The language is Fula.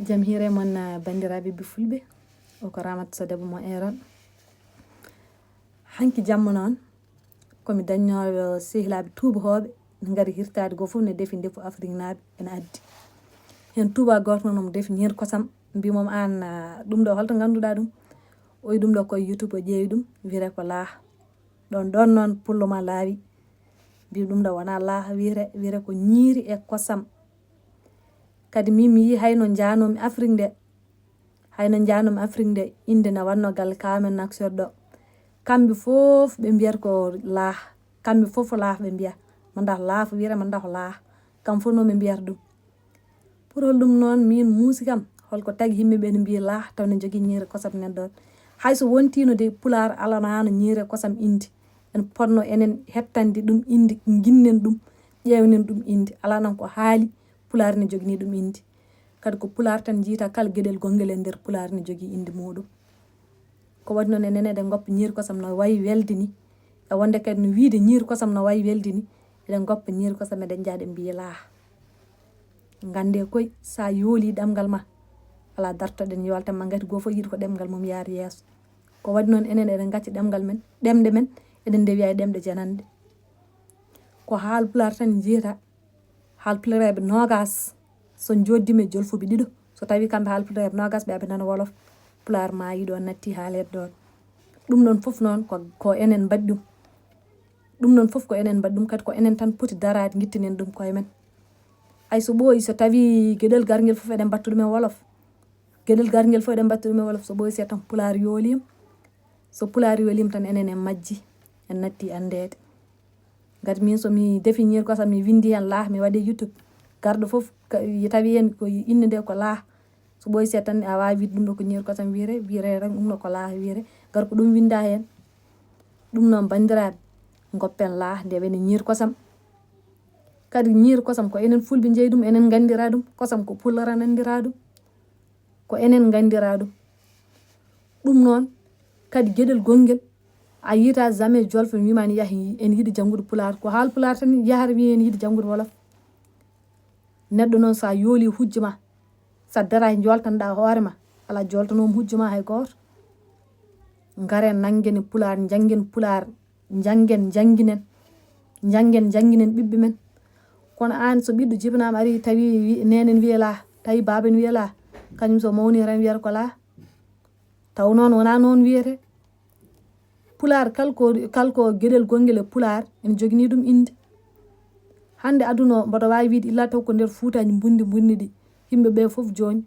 jam hire mon bandiraɓe ɓe fulɓe o ko Ramat so debbo mo eron hanki jamma noon komi dañnowo sehilaɓe tubahoɓe ngari hirtade go fof ne defi defu Afrique naaɓe ene addi hen tuba goto noon omo defi ñiiri kosam mbimom an ɗum ɗo holto ganduɗa ɗum o wi ɗum ɗo koye YouTube o ƴeewi ɗum wiyete ko Lahk ɗon noon pullo ma laawi mbi ɗum ɗo wona Lahk wiyete ko ñiiri e kosam kadi min mi yi hayno janomi Afrique nde inde ne wanno galle kamen Nouakchott ɗo kamɓe fof ɓe mbiyata ko Lahk kamɓe fof Lahk ɓe mbiya manda ko Lahk wiyete manda ko Lahk kamɓe fof noon ɓe mbiyata ɗum pour holɗum noon min muusi kam holko tagui yimɓeɓe ne mbiya Lahk taw ne jogui ñiiri kosam nan ɗon hayso wontino de Pulaar alanano ñiiri kosam inde en ponno enen hettande ɗum inde guinnen ɗum ƴewnen ɗum inde alanon ko haali Pulaar ne jogani ɗum inde kadi ko Pulaar tan jiita kala gueɗel gonguel e nder Pulaar ne jogui inde muɗum ko waɗi noon enen eɗen goppa ñiiri kosam no wayi welde ni e wonde kadi no wiide ñiiri kosam no wayi welde ni eɗen goppa ñiiri kosam eɗen jaa eɗen mbiya Lahk gande koye sa yooli ɗemgal ma ala dartoɗen yoltanma gati goto foof yiiɗi ko ɗemgal mum yaara yeeso ko waɗi noon enen eɗen gacca ɗemgal men ɗemɗe men eɗen dewiya e ɗemɗe jananɗe ko haal Pulaar tan jiyata haal pulareɓe nogas so joddima e jolfuɓe ɗiɗo so tawi kamɓe haal pulareɓe nogas ɓe aɓe nana wolof Pulaar maayi ɗon natti haalede ɗon ɗum ɗon foof noon ko enen mbaɗi ɗum ɗum ɗon foof ko enen mbaɗi ɗum kadi ko enen tan poti darade guittinen ɗum koye men hayso ɓooyi so tawi gueɗel garguel foof eɗen mbatta ɗum e wolof gueɗel garguel foof eɗen mbatta ɗum e wolof so ɓooyi se tan Pulaar yoolima so Pulaar yoolima tan enen en majji en natti andede gati min somi defi ñiiri kosam mi windi hen Lahk mi waɗi YouTube garɗo foof tawi hen ko inde nde ko Lahk so ɓooyi seeɗa tan a wawi wiide ɗum ɗo ko ñiiri kosam wiyete tan ɗum ɗo ko Lahk wiyete gar ko ɗum winda hen ɗum noon bandiraɓe goppen Lahk nde woni ñiiri kosam kadi ñiiri kosam ko enen fulɓe jeeyi ɗum enen gandira ɗum kosam ko pullo tan andira ɗum ko enen gandira ɗum ɗum noon kadi gueɗel gonguel a yiita jamais jolfo wimani yaaha en yiiɗi janggude Pulaar ko haal Pulaar tan yahata wi en yiiɗi janggude wolof neɗɗo noon sa yooli hujju ma sa daraki joltanoɗa hoorema ala joltanoma hujju ma hay goto garen nangguen Pulaar janggen Pulaar janggen jangguinen ɓiɓɓe men kono an so ɓiɗɗo jibinama ari tawi nene ne wiiya Lahk tawi baba ne wiiya Lahk kañum so mawni tan wiyata ko Lahk taw noon wona noon wiyete Pulaar kalko gueɗel gonguel e Pulaar ene jogani ɗum inde hande aduna o mboɗo wawi wiide illa taw ko nder Fuutaji bunɗi ɗi yimɓeɓe foof joni